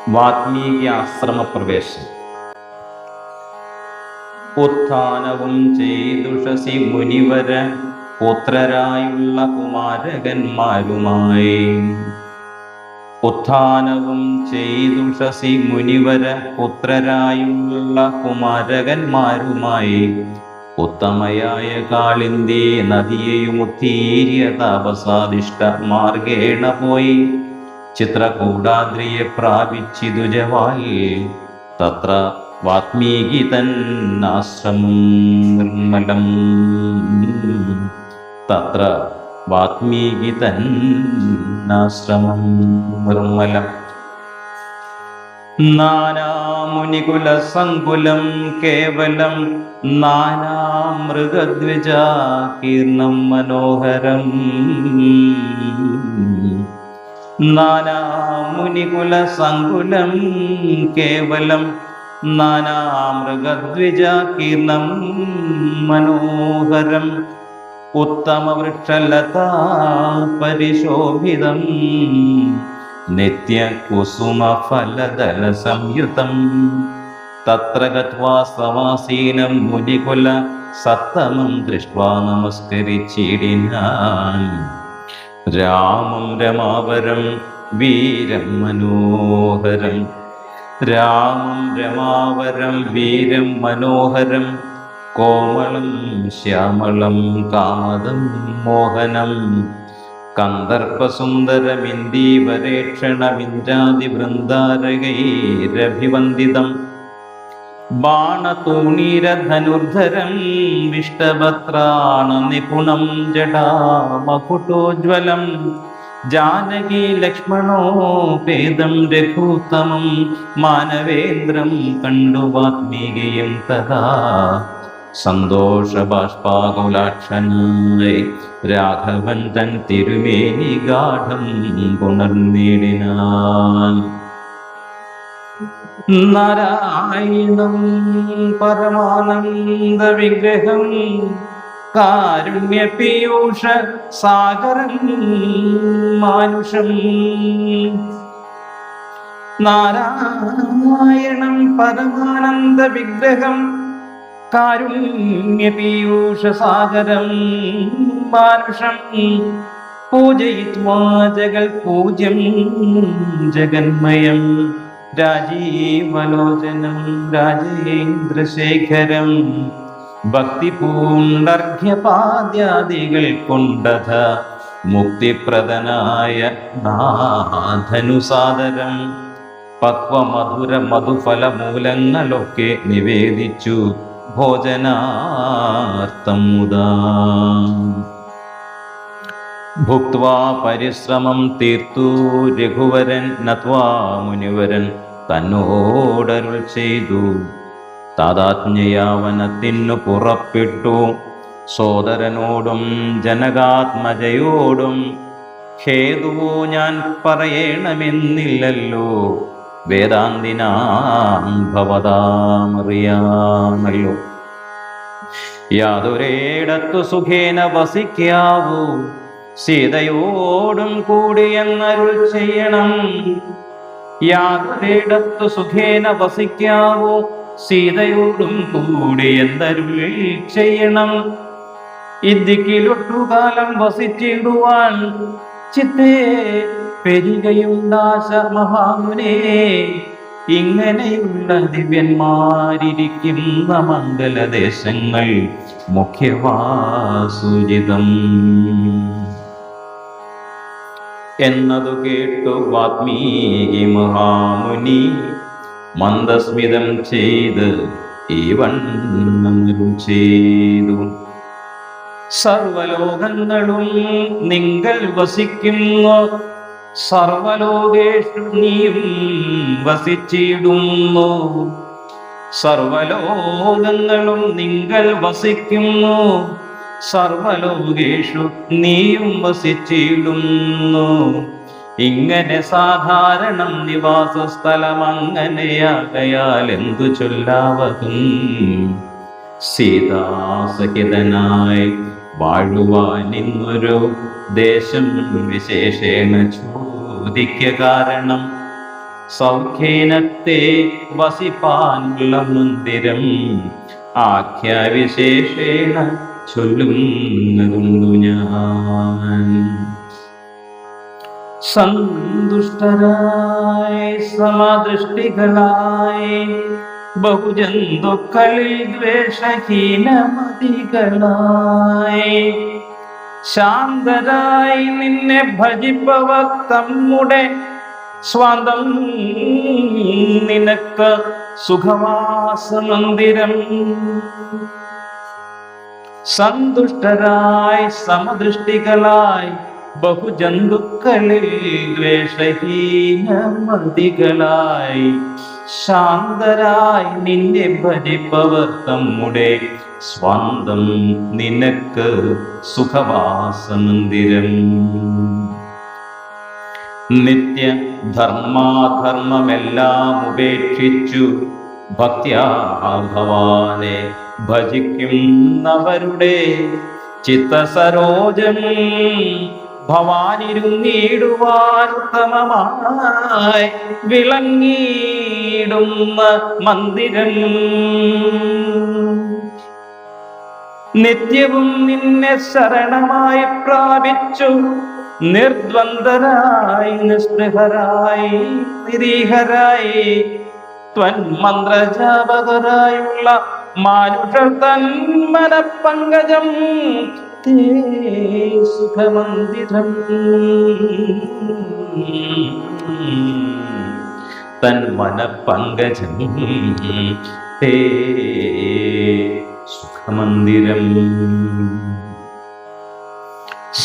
വാത്മീകി ആശ്രമപ്രവേശം. ഉത്ഥാനവും ചെയ്തുഷസി മുനിവര പുത്രരായുള്ള കുമാരകന്മാരുമായി. ഉത്ഥാനവും ചെയ്തുഷസി മുനിവര പുത്രരായുള്ള കുമാരകന്മാരുമായി ഉത്തമയായ കാളിന്തി നദിയെയും ഉത്തീര്യ താപസാദിഷ്ട മാർഗേണ പോയി ചിത്രകൂടാദ്രിയെ പ്രാപിച്ചിതു ജവാൽ. തത്ര വാത്മീകി തന്നാശ്രമം നിർമ്മലം. തത്ര വാത്മീകി തന്നാശ്രമം നിർമ്മലം. നാനാമുനികുലസങ്കുലം കേവലം നാനാമൃഗദ്വിജാകീർണം മനോഹരം. നാനാമുനികുലസങ്കുലം കേവലം നാനാമൃഗദ്വിജാകീർണം മനോഹരം. ഉത്തമവൃക്ഷലതാ പരിശോഭിതം നിത്യകുസുമഫലദല സംയുതം. തത്ര ഗത്വാ സമാസീനം മുനികുല സത്തമം ദൃഷ്ട്വാ നമസ്കരിച്ചിടിനാൻ. രാമം രമാവരം വീരം മനോഹരം. രാമം രമാവരം വീരം മനോഹരം. കോമളം ശ്യാമളം കാമദം മോഹനം. കന്ദർപ്പസുന്ദരമിന്ദീവരേക്ഷണമിന്ദ്രാദിവൃന്ദാരകൈരഭിവന്ദിതം. ബാണതൂണീരധനുർധരം വിഷ്ടഭത്രാണനിപുണം ജടാമകുടോജ്വലം. ജാനകീ ലക്ഷ്മണോപേതം രഘൂത്തമം മാനവേന്ദ്രം കണ്ടു വാത്മീകിയും തഥാ. സന്തോഷബാഷ്പാകുലാക്ഷനായി രാഘവൻ തൻ തിരുമേനി ഗാഠം പുണർന്നിടിനാൻ. നാരായണം പരമാനന്ദ വിഗ്രഹം കാരുണ്യപീയൂഷ സാഗരം മാനുഷം. നാരായണം പരമാനന്ദ വിഗ്രഹം കാരുണ്യപീയൂഷ സാഗരം മാനുഷം. പൂജയിത്വാ ജഗൽ പൂജ്യം ജഗന്മയം രാജീവലോചനം രാജേന്ദ്രശേഖരം. ഭക്തിപൂണ്ടർഘ്യപാദ്യാദികൾ കൊണ്ടഥ മുക്തിപ്രദനായ നാഥനുസാദരം. പക്വമധുര മധുഫലമൂലങ്ങളൊക്കെ നിവേദിച്ചു ഭോജനാർത്ഥം മുദാ. ഭുക്ത്വാ പരിശ്രമം തീർത്തു രഘുവരൻ നത്വാ മുനിവരൻ തന്നോടരുൾ ചെയ്തു. താതാജ്ഞയാ വനത്തിനു പുറപ്പെട്ടു സോദരനോടും ജനകാത്മജയോടും. ഹേതുവോ ഞാൻ പറയണമെന്നില്ലല്ലോ, വേദാന്തിനാം ഭവതാമറിയാമല്ലോ. യാതൊരേടത്തു സുഖേന വസിക്കാവൂ സീതയോടും കൂടിയെന്നരുൾ ചെയ്യണം. യാതൊരേടത്തു സുഖേന വസിക്കാവൂ സീതയോടും കൂടിയെന്നരുൾ ചെയ്യണം. ഇദ്ദിക്കിലൊട്ടുകാലം വസിച്ചിടുവാൻ ചിത്തേ പെരുകയുണ്ടാശ മഹാമുനേ. ഇങ്ങനെയുള്ള ദിവ്യന്മാരിരിക്കുന്ന മംഗലദേശങ്ങൾ മുഖ്യവാസുചിതം എന്നതു കേട്ടു വാത്മീകി മഹാമുനി മന്ദസ്മിതം ചെയ്ത് ഈ വണ്ണം ചെയ്തു. സർവലോകങ്ങളും നിങ്ങൾ വസിക്കുന്നു, സർവലോകേഷു നീയും വസിച്ചിടുന്നു. സർവലോകങ്ങളും നിങ്ങൾ വസിക്കുന്നു, സർവലോകേഷു നീയും വസിച്ചിടുന്നു. ഇങ്ങനെ സാധാരണം നിവാസ സ്ഥലം അങ്ങനെയാകയാൽ എന്തു ചൊല്ലാവതും. സീതാസഹിതനായി വാഴുവാനിന്നൊരു ദേശം വിശേഷേണ ചോദിക്ക കാരണം. സൗഖ്യേനത്തെ വസിപ്പാനുള്ള മന്ദിരം ആഖ്യാവിശേഷേണ ചൊല്ലുന്നതുണ്ടു ഞാൻ. സന്തുഷ്ടരായി സമദൃഷ്ടികളായി ബഹുജന്തുക്കളിൽ ദ്വേഷഹീനമതികളായി ശാന്തരായി നിന്നെ ഭജിപ്പവർ തമ്മുടെ സ്വാന്തം നിനക്ക് സുഖവാസമന്ദിരം. സന്തുഷ്ടരായി സമദൃഷ്ടികളായി ബഹുജന്തുക്കളിൽ ദ്വേഷഹീനമതികളായി ശാന്തരായി നിന്നെ ഭജിപ്പവർ തമ്മുടെ സ്വാന്തം നിനക്ക് സുഖവാസമന്ദിരം. നിത്യ ധർമാധർമ്മമെല്ലാം ഉപേക്ഷിച്ചു ഭക്ത്യാ ഭവാനെ ഭജിക്കുന്നവരുടെ ചിത്തസരോജം ഭവാനിരുന്നിടുവാൻ ഉത്തമമായി വിളങ്ങിടുന്ന മന്ദിരം. നിത്യവും നിന്നെ ശരണമായി പ്രാപിച്ചു നിർദ്വന്ദ്വരായി നിസ്പൃഹരായി നിരീഹരായി ത്വന്മന്ത്രജാപകരായുള്ള മാനുഷർ തൻ മനഃപങ്കജം തേ സുഖമന്ദിരം. തൻ മനഃപങ്കജം തേ സുഖമന്ദിരം.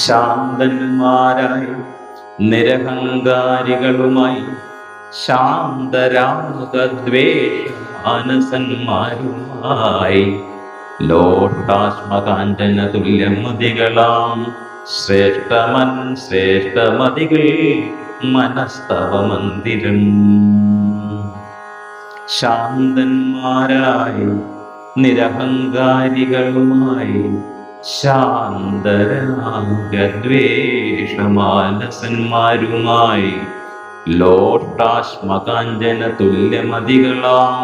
ശാന്തന്മാരായി നിരഹങ്കാരികളുമായി ശാന്തരാഗദ്വേഷമാനസന്മാരുമായി ലോട്ടാശ്മകാഞ്ചന തുല്യമതികളാം ശ്രേഷ്ഠമതികൾ മനസ്തവ മന്ദിരം. ശാന്തന്മാരായി നിരഹങ്കാരികളുമായി ശാന്തരാഗദ്വേഷമാനസന്മാരുമായി ലോട്ടാശ്മകാഞ്ചന തുല്യമതികളാം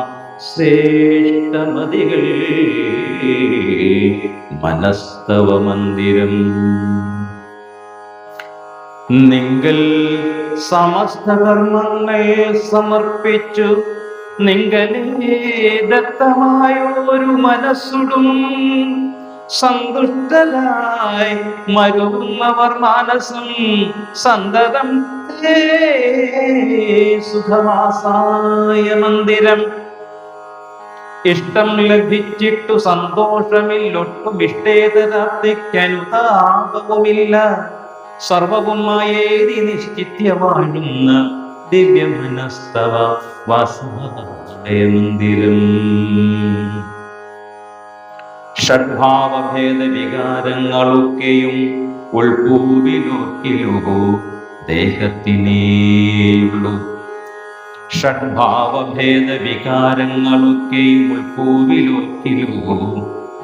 ശ്രേഷ്ഠമതികൾ മനസ്തവ മന്ദിരം. നിങ്ങൾ സമസ്ത കർമ്മങ്ങൾ സമർപ്പിച്ചു നിങ്ങളെ ദത്തമായൊരു മനസ്സുടും സന്തുഷ്ടരായി മരുന്നവർ മാനസം സന്തതം സുഖവാസായ മന്ദിരം. ഇഷ്ടം ലഭിച്ചിട്ടു സന്തോഷമില്ലൊട്ടും ഇഷ്ടേതരാപ്തിക്കനുതാപവുമില്ല സർവവുമായേതി നിശ്ചിത്യ വാഴുന്ന ദിവ്യമനസ്തവ വാസായ മന്ദിരം. ഷഡ്ഭാവഭേദ വികാരങ്ങളൊക്കെയും ഉൾപ്പൂവിലൊക്കിലുകൂ ദേഹത്തിനേയുള്ളൂ. ഷഡ്ഭാവഭേദ വികാരങ്ങളൊക്കെയും ഉൾപ്പൂവിലൊക്കിലുകൂ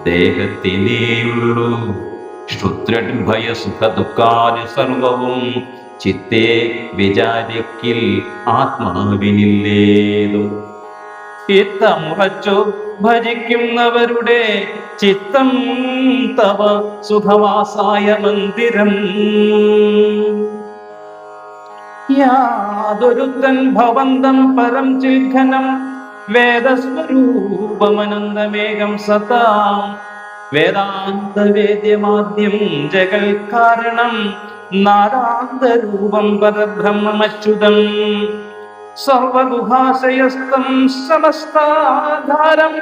ദേഹത്തിനേയുള്ളൂ. ക്ഷുദ്രഭയ സുഖ ദുഃഖാദി സർവവും ചിത്തേ വിചാരിക്കിൽ ആത്മാവിനില്ലേതും. ഇത്തമുറച്ചു ഭജിക്കുന്നവരുടെ ചിത്തം തവ സുഖവാസായ മന്ദിരം. യാതൊരുത്തൻ ഭവന്തം പരം ചിൽഘനം വേദസ്വരൂപമനന്തമേകം സതാം വേദാന്തവേദ്യമാദ്യം ജഗൽ കാരണം നാരാന്തരൂപം പരബ്രഹ്മമച്യുതം സർവഗുഹാശയസ്തം സമസ്താധാരം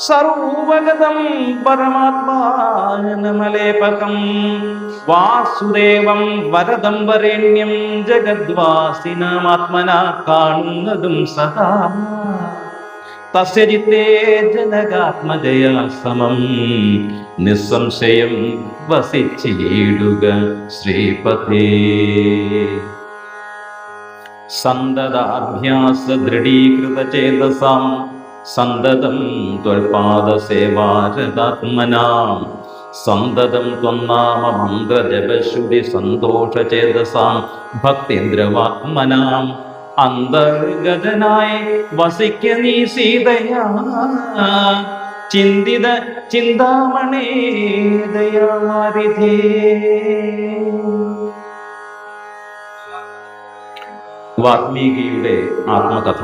സർവഗതം പരമാത്മാനമലേപകം വാസുദേവം വരദം വരേണ്യം ജഗദ്വാസിനാത്മനാ കാണുന്നതും സദാ തസ്യ ചിത്തേ ജനകാത്മജയാ സമം നിസ്സംശയം വസിച്ചിടുക ശ്രീപതേ. സന്തതാഭ്യാസ ദൃഢീകൃത ചേതസാം സന്തതം ത്വൽപാദസേവാരതാത്മനാം സന്തതം ത്വന്നാമ മന്ത്രജപശ്രുതി സന്തോഷചേതസാം ഭക്തേന്ദ്രവാത്മനാം അന്തർഗതനായി വസിക്ക നീ സീതയാ ചിന്തിത ചിന്താമണി ദയാവാരിധേ. വാൽമീകിയുടെ ആത്മകഥ.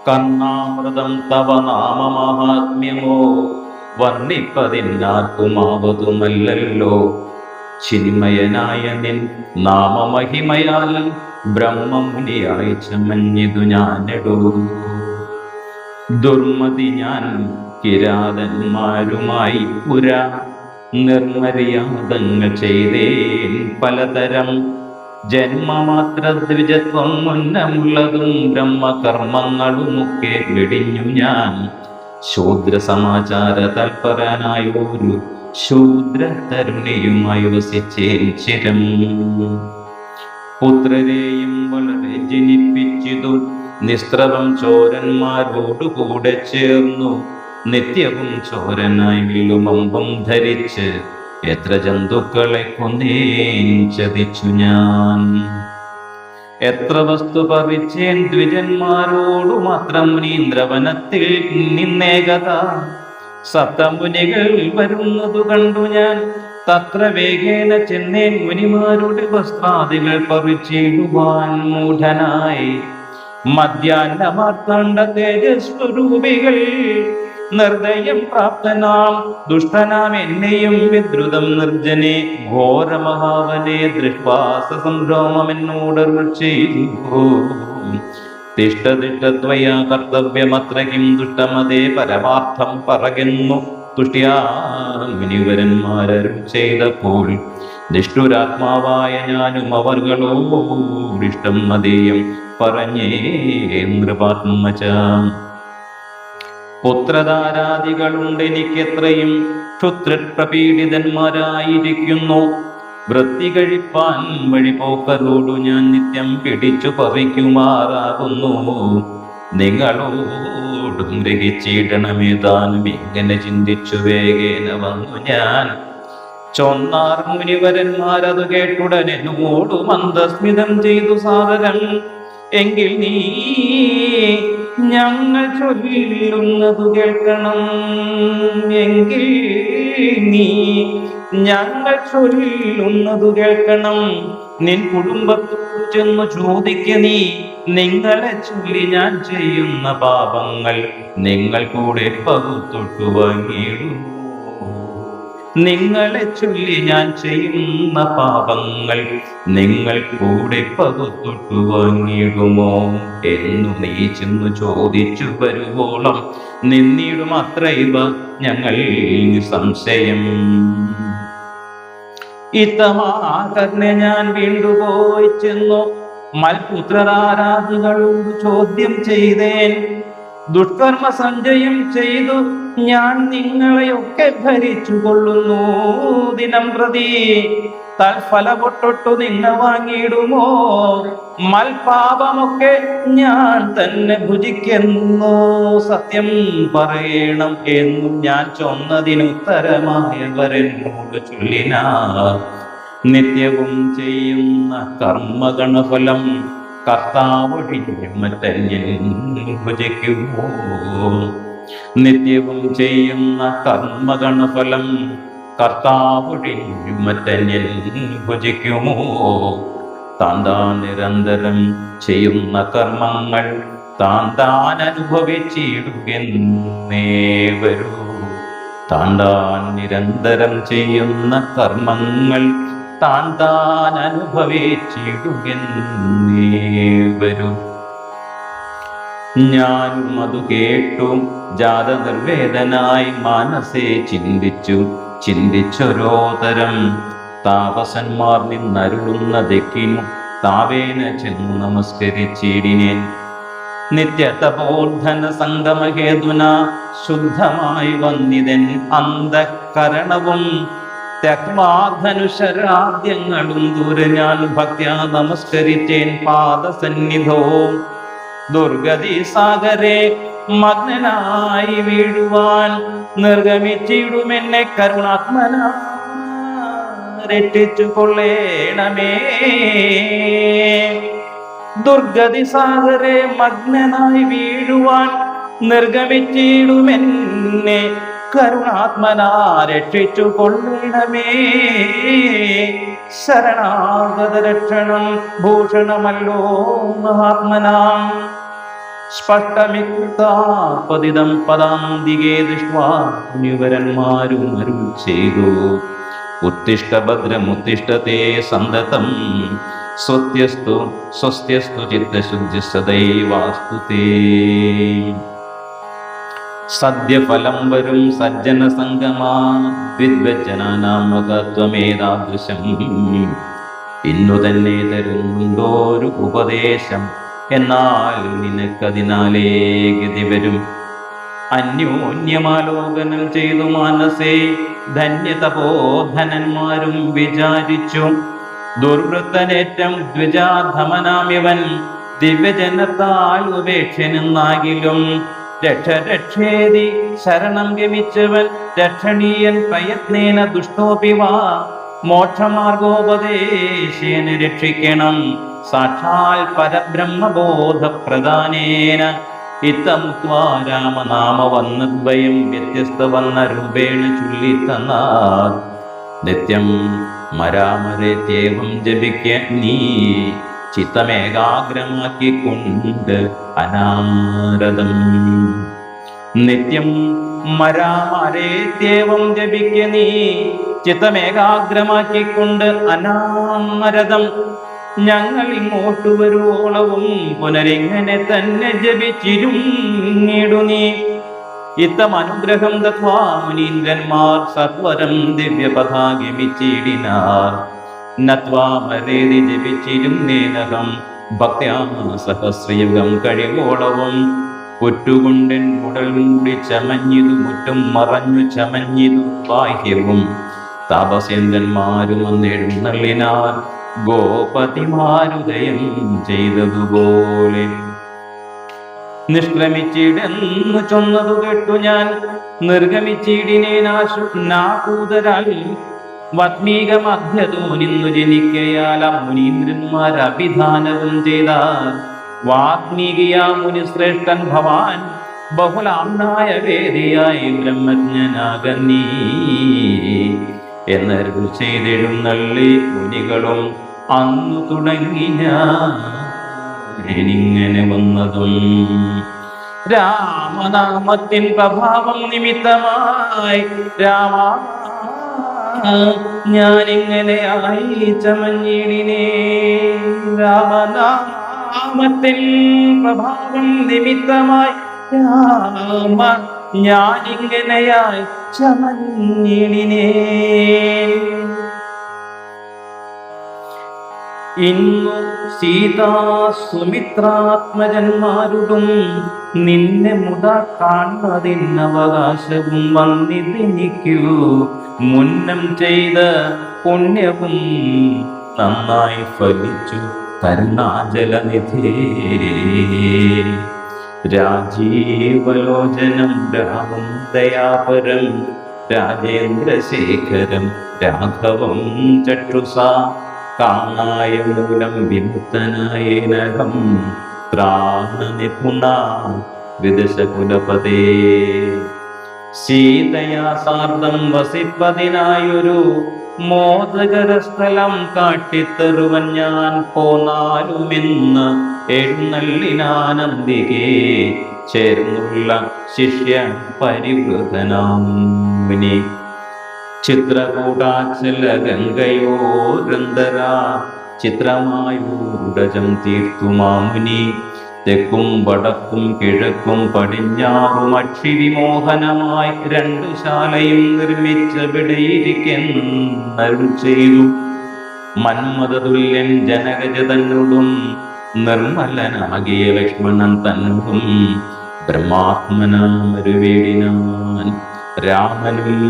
കർണാമൃതം തവ നാമമാഹാത്മ്യമോ വർണ്ണിപ്പതിനാർക്കുമാവതുമല്ലോ. ചിന്മയനായ നിൻ നാമമഹിമയാൽ ബ്രഹ്മമുനിയായി ചമഞ്ഞിതു ഞാനെടൂ. ദുർമതി ഞാൻ കിരാതന്മാരുമായി പുരാ നിർമര്യാദങ്ങൾ ചെയ്തേൻ പലതരം. ജന്മമാത്ര ദ്വിജത്വം മുന്നമുള്ളതും ബ്രഹ്മകർമ്മങ്ങളുമൊക്കെ വെടിഞ്ഞു ഞാൻ. ശൂദ്ര സമാചാര തൽപരനായൊരു ശൂദ്ര തരുണിയുമായി വസിച്ചേൻ ചിരം. പുത്രരെയും വളരെ ജനിപ്പിച്ചിതു നിസ്ത്രവം ചോരന്മാരോടുകൂടെ ചേർന്നു. നിത്യവും ചോരനായി വില്ലുമമ്പും ധരിച്ച് എത്ര ജന്തുക്കളെ കൊന്നേൻ ചതിച്ചു ഞാൻ. എത്ര വസ്തു പറിച്ചേൻ ദ്വിജന്മാരോടു മാത്രം മുനീന്ദ്രവനത്തിൽ നിന്നേകത. സപ്തമുനികൾ വരുന്നതു കണ്ടു ഞാൻ തത്ര വേഗേന ചെന്നേൻ മുനിമാരുടെ വസ്ത്രാദികൾ പറിച്ചിടുവാൻ മൂഢനായി. മധ്യാഹ്ന മാർത്താണ്ഡ തേജസ്വരൂപികൾ നിർദ്ദയം പ്രാപ്തനാം ദുഷ്ടനാം എന്നെയും വിദ്രുതം നിർജ്ജനെ ഘോരമഹാവനെ ദൃഷ്ട്വാസ സംഭ്രമമെന്നോടരുൾ ചെയ്തു. തിഷ്ടതിഷ്ടത്വയാ കർത്തവ്യമത്ര കിം ദുഷ്ടമതേ പരമാർത്ഥം പറകുന്നു. തുഷ്ട്യാ മുനിവരന്മാരരുൾ ചെയ്തപ്പോൾ നിഷ്ഠുരാത്മാവായ ഞാനും അവർകളോടിഷ്ടം മതേയം പറഞ്ഞേ നൃപാത്മജ. പുത്രധാരാദികളുണ്ട് എനിക്കെത്രയും ക്ഷുത്രപ്രപീഡിതന്മാരായിരിക്കുന്നു. വൃത്തി കഴിപ്പാൻ വഴിപോക്കരോടു ഞാൻ നിത്യം പിടിച്ചു പറിക്കുമാറാകുന്നു. നിങ്ങളോടും ഗ്രഹിച്ചിടണമേതാനും ഇങ്ങനെ ചിന്തിച്ചു വേഗേന വന്നു ഞാൻ. ചൊന്നാർ മുനിവരന്മാരതു കേട്ടുടനെ എന്നോടു മന്ദസ്മിതം ചെയ്തു സാദരം. എങ്കിൽ നീ ഞങ്ങൾ ചൊല്ലുന്നതു കേൾക്കണം. എങ്കിൽ നീ ഞങ്ങൾ ചൊല്ലുന്നതു കേൾക്കണം. നിൻ കുടുംബത്തോട് ചെന്നു ചോദിക്ക നീ. നിങ്ങളെ ചൊല്ലി ഞാൻ ചെയ്യുന്ന പാപങ്ങൾ നിങ്ങൾ കൂടെ പകുത്തൊട്ടു വാങ്ങിയിടുമോ? നിങ്ങളെ ചൊല്ലി ഞാൻ ചെയ്യുന്ന പാപങ്ങൾ നിങ്ങൾ കൂടെ പകുത്തൊട്ടു വാങ്ങിയിടുമോ എന്നു നീ ചെന്നു ചോദിച്ചു വരുവോളം നിന്നിടും അത്രൈവ ഞങ്ങൾ സംശയം. ഇത്തമാകർണെ ഞാൻ വീണ്ടുപോയി ചെന്നു മൽപുത്രരാരാധികളോട് ചോദ്യം ചെയ്തേൻ. ദുഷ്കർമ്മ സഞ്ചയം ചെയ്തു ഞാൻ നിങ്ങളെയൊക്കെ ഭരിച്ചു കൊള്ളുന്നു. ദിനം പ്രതി തൽഫലപൊട്ടൊട്ടു നിങ്ങൾ വാങ്ങിയിടുമോ? മൽപാപമൊക്കെ ഞാൻ തന്നെ ഭുജിക്കുന്നു. സത്യം പറയണം എന്നും ഞാൻ ചൊന്നതിനുത്തരമായവരെന്നോട് ചൊല്ലിനാർ. നിത്യവും ചെയ്യുന്ന കർമ്മഗണഫലം കർത്താവൊഴിഞ്ഞു മറ്റന്യൻ ഭുജിക്കുമോ? നിത്യവും ചെയ്യുന്ന കർമ്മഗണഫലം കർത്താവൊഴിഞ്ഞു മറ്റന്യൻ ഭുജിക്കുമോ? താൻ നിരന്തരം ചെയ്യുന്ന കർമ്മങ്ങൾ താൻ അനുഭവിച്ചിടുകെന്നേ വരൂ. താൻ നിരന്തരം ചെയ്യുന്ന കർമ്മങ്ങൾ താൻ അനുഭവിച്ചിടുകെന്നേ വരൂ. ഞാനും അതു കേട്ടു ജാത നിർവേദനായി മാനസേ ചിന്തിച്ചൊരോതരം. താപസന്മാർ നിന്നരുളുന്ന ദിക്കിനു താവേന ചെന്നു നമസ്കരിച്ചിടിനേൻ. നിത്യതപോധന സംഗമഹേതുന ശുദ്ധമായി വന്നിതൻ അന്തഃകരണവും. ത്യക്വാധനുശരാദ്യങ്ങളും ദൂരെ ഞാൻ ഭക്ത്യാ നമസ്കരിച്ചേൻ പാദസന്നിധോ. ദുർഗതി സാഗരെ മഗ്നനായി വീഴുവാൻ നിർഗമിച്ചിടുമെന്നെ കരുണാത്മന രക്ഷിച്ചു കൊള്ളേണമേ. ദുർഗതി സാഗരെ മഗ്നനായി വീഴുവാൻ നിർഗമിച്ചിടുമെന്നെ കരുണാത്മനാ രക്ഷിച്ചു കൊള്ളണമേ. ശരണാഗത രക്ഷണം ഭൂഷണമല്ലോ മഹാത്മനാം. സ്പഷ്ടമിക്താപതിതം പദാന്തികേ ദൃഷ്ട്വാ മുനിവരന്മാരും അരുൾ ചെയ്തു. ഉത്തിഷ്ഠ ഭദ്രമുത്തിഷ്ഠത്തെ സന്തതം സ്വസ്ത്യസ്തു സ്വസ്ത്യസ്തു ചിത്തശുദ്ധി സദൈവാസ്തു തേ. സദ്യഫലം വരും സജ്ജന സംഗമാ വിദ്വജ്ജനാനാം മഹത്വമേതാദൃശം. ഇന്നു തന്നെ തരുന്നുണ്ടോരു ഉപദേശം, എന്നാൽ നിനക്കതിനാലേ ഗതി വരും. അന്യോന്യമാലോകനം ചെയ്തു മാനസേ ധന്യതപോധനന്മാരും വിചാരിച്ചു. ദുർവൃത്തനേറ്റം ദ്വിജാധമനാമിവൻ ദിവ്യജനത്താൽ ഉപേക്ഷനെന്നാകിലും രക്ഷേതി ശരണം ഗമിച്ചവൻ രക്ഷണീയൻ പ്രയത്നേന ദുഷ്ടോപിവാ മോക്ഷമാർഗോപദേശേന രക്ഷിക്കണം സാക്ഷാൽ പരബ്രഹ്മബോധപ്രദാനേന. ഇത്തം ത്വാ രാമനാമ വന്നദ്വയം വ്യത്യസ്ത വന്ന രൂപേണ ചൊല്ലിത്തന്നാ നിത്യം മരാമരേത്യേവം ജപിക്ക നീ ചിത്തമേകാഗ്രമാക്കിക്കൊണ്ട് അനാരദം. നിത്യം മരാമരേത്യേവം ജപിക്ക നീ ചിത്തമേകാഗ്രമാക്കിക്കൊണ്ട് അനാരദം. ഞങ്ങൾ ഇങ്ങോട്ടു വരുവോളവും പുനരിങ്ങനെ തന്നെ ജപിച്ചിരുന്നിടു നീ. ഇത്തം അനുഗ്രഹം ദത്വാ മുനീന്ദ്രന്മാർ സത്വരം ദിവ്യപഥാ ഗമിച്ചിടിനാർ. നത്വാമരേതി ജപിച്ചിരുന്നേനകം ഭക്ത്യാ സഹസ്രയുഗം കഴിവോളവും. പുറ്റുകൊണ്ടൻ ഉടൽ മൂടി ചമഞ്ഞിതു മുറ്റും മറഞ്ഞു ചമഞ്ഞിതു ബാഹ്യവും. താപസേന്ദ്രന്മാരും അന്നെഴുന്നള്ളിനാർ ഗോപതിമാരുദയം ചെയ്തതുപോലെ. നിഷ്ക്രമിച്ചിടെന്നു ചൊന്നതു കേട്ടു ഞാൻ നിർഗമിച്ചിടിനേനാശുനാകൂതരാൽ. വത്മീകമധ്യതോ നിന്നു ജനിക്കയാൽ മുനീന്ദ്രന്മാർ അഭിധാനവും ചെയ്താർ. വാത്മീകിയാ മുനിശ്രേഷ്ഠൻ ഭവാൻ ബഹുലാംനായ വേദിയായി ബ്രഹ്മജ്ഞനാകന്നീ എന്നരുൾ ചെയ്തെഴുന്നള്ളി മുനികളും. അന്നു തുടങ്ങി ഞാനിങ്ങനെ വന്നതും രാമനാമത്തിൻ പ്രഭാവം നിമിത്തമായി. രാമ ഞാനിങ്ങനെയായി ചമഞ്ഞിടിനേ. രാമനാമത്തിൻ പ്രഭാവം നിമിത്തമായി രാമ ഞാനിങ്ങനെയായി ചമഞ്ഞിടിനേ. ഇന്നു സീതാ സുമിത്രാത്മജന്മാരുടും നിന്നെ മുത കാണുന്നതിനവകാശവും വന്നിതെനിക്കു. മുന്നം ചെയ്ത പുണ്യവും നന്നായി ഫലിച്ചു കരുണാജലനിധേ. രാജീവലോചനം രാമം ദയാപരം രാജേന്ദ്രശേഖരം രാഘവം ചക്ഷുസാ. കാമായ മൂലം വിമുക്തനായേനകം ത്രാണനിപുണ വിദശകുലപതേ. സീതയാ സാർദ്ധം വസിപ്പതിനായൊരു മോദകര സ്ഥലം കാട്ടിത്തരുവൻ ഞാൻ പോന്നാലുമെന്ന് എഴുന്നള്ളിനാനന്ദികേ. ചേർന്നുള്ള ശിഷ്യ പരിവൃതനാം മുനി. ചിത്രകൂടാചല ഗംഗയോരന്തരാ ചിത്രമായൂടജം തീർത്തു മാമുനി. തെക്കും വടക്കും കിഴക്കും പടിഞ്ഞാറും അക്ഷിവിമോഹനമായി രണ്ടു ശാലയും നിർമ്മിച്ചവിടെയിരിക്കുന്നരുൾ ചെയ്തു. മന്മഥതുല്യൻ ജനകജ തന്നോടും നിർമ്മലനാകിയ ലക്ഷ്മണൻ തന്നോടും ബ്രഹ്മാത്മനാമരുവേടിനാൻ. രാമനും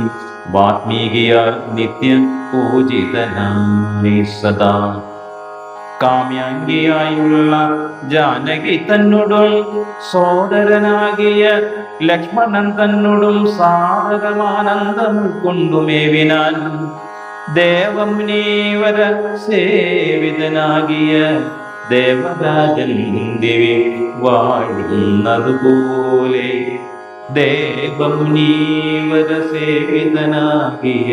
വാത്മീകിയാൽ നിത്യ പൂജിതനായി സദാ. കാമ്യാംഗിയായുള്ള ജാനകി തന്നോടും സോദരനാകിയ ലക്ഷ്മണൻ തന്നോടും സാധകമാനന്ദം ഉൾക്കൊണ്ടുമേവിനാൻ. ദേവമുനീവര സേവിതനാകിയ ദേവരാജൻ ദിവി വാഴുന്നതുപോലെ ദേവമുനീവര സേവിതനാകിയ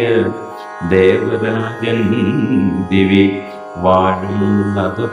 ദേവരാജൻ ദിവി വാഴുന്നതുപോലെ.